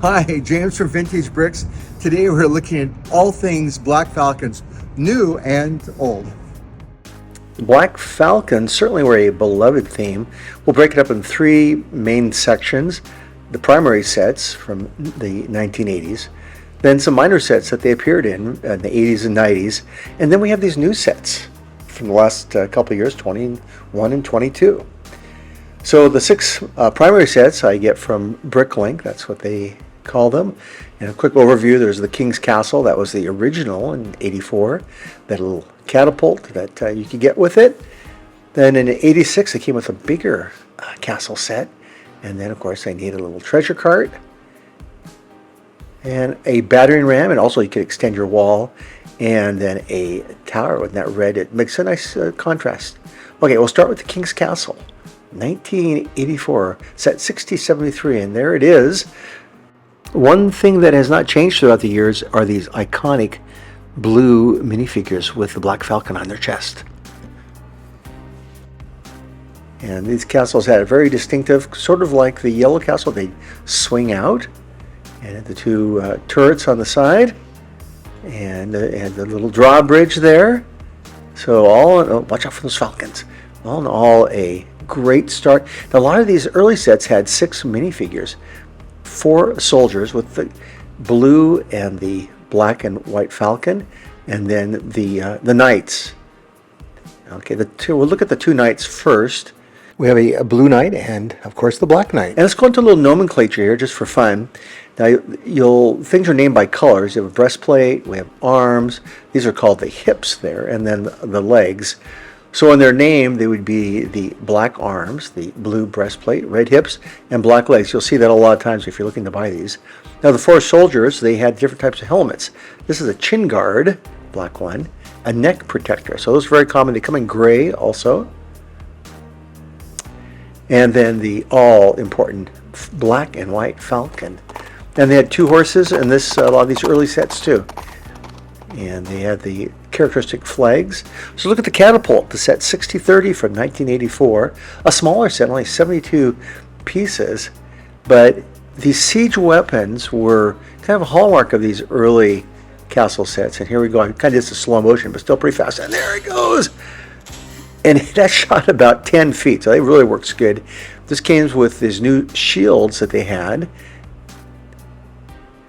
Hi, James from Vintage Bricks. Today we're looking at all things Black Falcons, new and old. Black Falcons certainly were a beloved theme. We'll break it up in three main sections. The primary sets from the 1980s, then some minor sets that they appeared in the 80s and 90s, and then we have these new sets from the last couple of years, 21 and 22. So the six primary sets I get from Bricklink, that's what they call them. And a quick overview, there's the King's Castle, that was the original in 84, that little catapult that you could get with it. Then in 86 it came with a bigger castle set, and then of course I needed a little treasure cart and a battering ram, and also you could extend your wall, and then a tower with that red. It makes a nice contrast. Okay, we'll start with the King's Castle. 1984, set 6073, and there it is. One thing that has not changed throughout the years are these iconic blue minifigures with the Black Falcon on their chest. And these castles had a very distinctive, sort of like the yellow castle, they swing out, and the two turrets on the side, and the little drawbridge there. So watch out for those falcons. All in all, a great start. Now, a lot of these early sets had 6 minifigures, 4 soldiers with the blue and the black and white falcon, and then the knights. Okay, we'll look at the 2 knights first. We have a blue knight and, of course, the black knight. And let's go into a little nomenclature here, just for fun. Now, things are named by colors. You have a breastplate, we have arms. These are called the hips there, and then the legs. So in their name, they would be the black arms, the blue breastplate, red hips, and black legs. You'll see that a lot of times if you're looking to buy these. Now the 4 soldiers, they had different types of helmets. This is a chin guard, black one, a neck protector. So those are very common. They come in gray also. And then the all-important black and white falcon. And they had 2 horses in a lot of these early sets too. And they had the characteristic flags. So look at the Catapult, the set 6030 from 1984. A smaller set, only 72 pieces. But these siege weapons were kind of a hallmark of these early castle sets. And here we go. I kind of did a slow motion, but still pretty fast. And there it goes. And that shot about 10 feet. So it really works good. This came with these new shields that they had.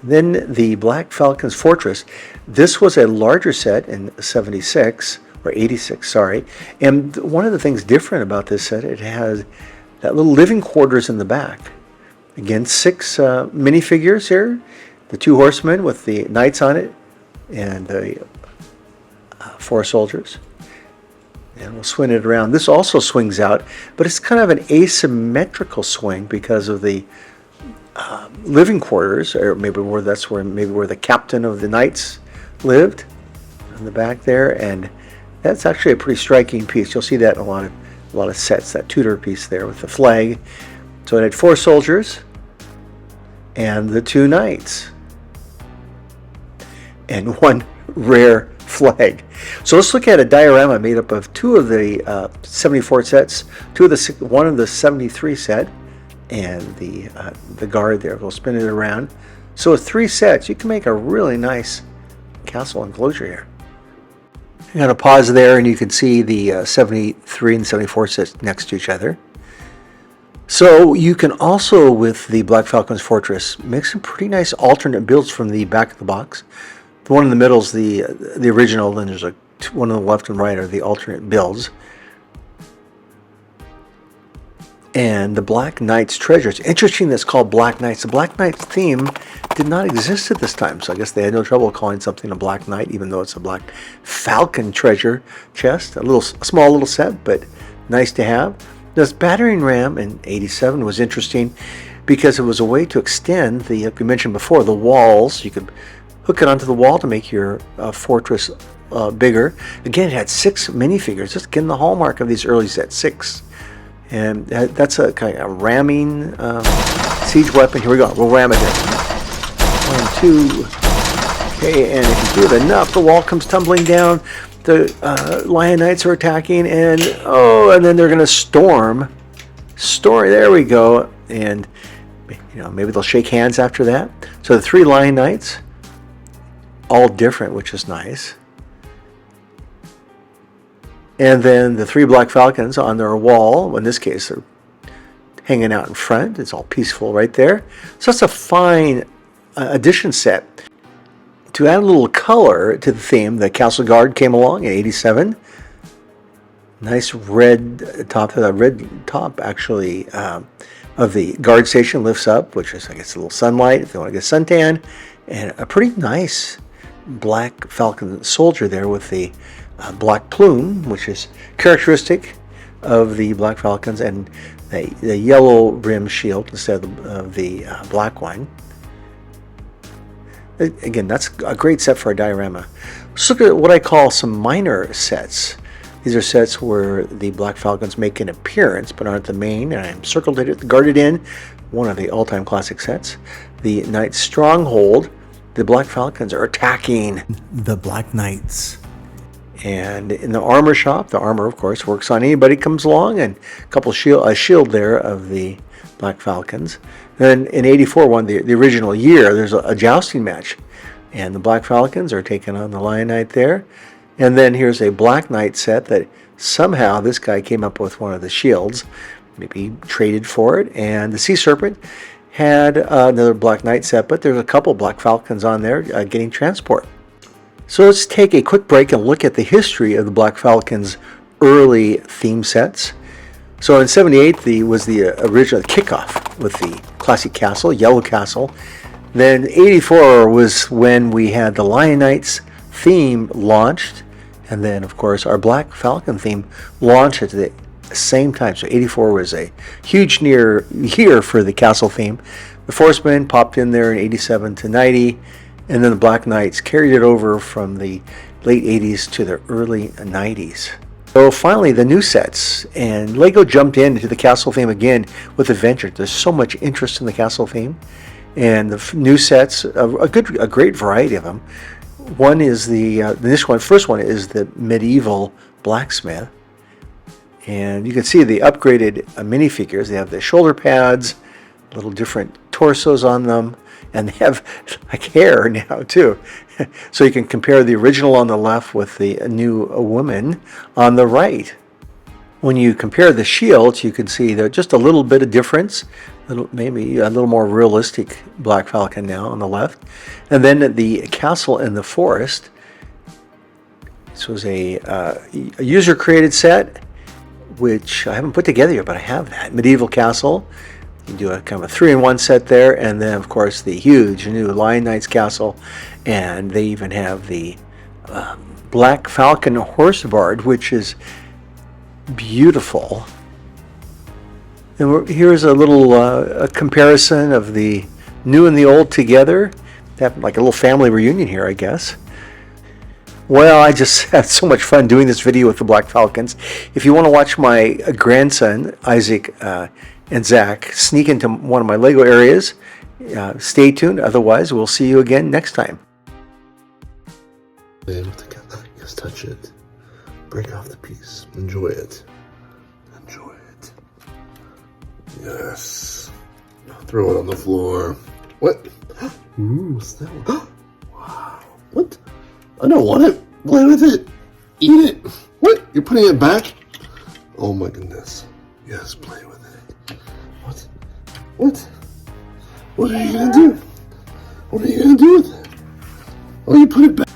Then the Black Falcon's Fortress. This was a larger set in 76, or 86, sorry. And one of the things different about this set, it has that little living quarters in the back. Again, 6 minifigures here. The 2 horsemen with the knights on it, and the 4 soldiers. And we'll swing it around. This also swings out, but it's kind of an asymmetrical swing because of the living quarters, or maybe where the captain of the knights lived in the back there, and that's actually a pretty striking piece. You'll see that in a lot of sets, that Tudor piece there with the flag. So it had 4 soldiers and the 2 knights and 1 rare flag. So let's look at a diorama made up of 2 of the 74 sets, 1 of the 73 set, and the guard there. We'll spin it around. So with 3 sets, you can make a really nice castle enclosure here. I'm going to pause there, and you can see the 73 and 74 sets next to each other. So you can also, with the Black Falcon's Fortress, make some pretty nice alternate builds from the back of the box. The one in the middle is the original, and there's one on the left and right are the alternate builds. And the Black Knight's treasure. It's interesting that's called Black Knights. The Black Knight's theme did not exist at this time, so I guess they had no trouble calling something a Black Knight, even though it's a Black Falcon treasure chest. A small little set, but nice to have. This battering ram in 87 was interesting because it was a way to extend like we mentioned before, the walls. You could hook it onto the wall to make your fortress bigger. Again, it had 6 minifigures. Just again, the hallmark of these early sets, 6. And that's a kind of ramming siege weapon. Here we go. We'll ram it in. 1, 2. Okay, and if you do it enough, the wall comes tumbling down. The Lion Knights are attacking, and then they're going to storm. There we go. And maybe they'll shake hands after that. So the 3 Lion Knights, all different, which is nice. And then the 3 Black Falcons on their wall. In this case, they're hanging out in front. It's all peaceful right there. So that's a fine addition set. To add a little color to the theme, the Castle Guard came along in '87. Nice red top actually of the guard station lifts up, which is, I guess, a little sunlight if you want to get suntan, and a pretty nice Black Falcon soldier there with the black plume, which is characteristic of the Black Falcons, and the yellow rim shield instead of the black one. Again, that's a great set for a diorama. Let's look at what I call some minor sets. These are sets where the Black Falcons make an appearance but aren't the main, and I'm circled it, guarded in, one of the all-time classic sets. The Knight's Stronghold. The Black Falcons are attacking the Black Knights. And in the armor shop, the armor, of course, works on anybody comes along, and a shield there of the Black Falcons. Then in '84, the original year, there's a jousting match, and the Black Falcons are taking on the Lion Knight there. And then here's a Black Knight set that somehow this guy came up with one of the shields, maybe traded for it. And the Sea Serpent had another Black Knight set, but there's a couple Black Falcons on there getting transport. So let's take a quick break and look at the history of the Black Falcons' early theme sets. So in '78, was the original kickoff with the classic castle, Yellow Castle. Then '84 was when we had the Lion Knights theme launched, and then of course our Black Falcon theme launched at the same time. So '84 was a huge year for the castle theme. The Forcemen popped in there in '87 to '90, and then the Black Knights carried it over from the late '80s to the early '90s. So finally, the new sets, and Lego jumped into the castle theme again with Adventure. There's so much interest in the castle theme, and the new sets, a great variety of them. One is first one is the medieval Blacksmith, and you can see the upgraded minifigures. They have the shoulder pads, little different torsos on them, and they have like hair now too. So you can compare the original on the left with the new woman on the right. When you compare the shields, you can see there's just a little bit of difference, maybe a little more realistic Black Falcon now on the left. And then the castle in the forest. This was a user-created set, which I haven't put together yet, but I have that. Medieval castle. You do a kind of a 3-in-1 set there, and then of course the huge new Lion Knights castle, and they even have the Black Falcon horse bard, which is beautiful. And here's a little a comparison of the new and the old together. Have like a little family reunion here, I guess. Well, I just had so much fun doing this video with the Black Falcons. If you want to watch my grandson Isaac and Zach sneak into one of my Lego areas, stay tuned. Otherwise, we'll see you again next time. Together. Yes, touch it. Break off the piece. Enjoy it. Enjoy it. Yes. Throw it on the floor. What? Ooh, what's that one? Wow. What? I don't want it. Play with it. Eat it. What? You're putting it back? Oh my goodness. Yes, play with it. What? What? What are you gonna do? What are you gonna do with it? Oh, you put it back.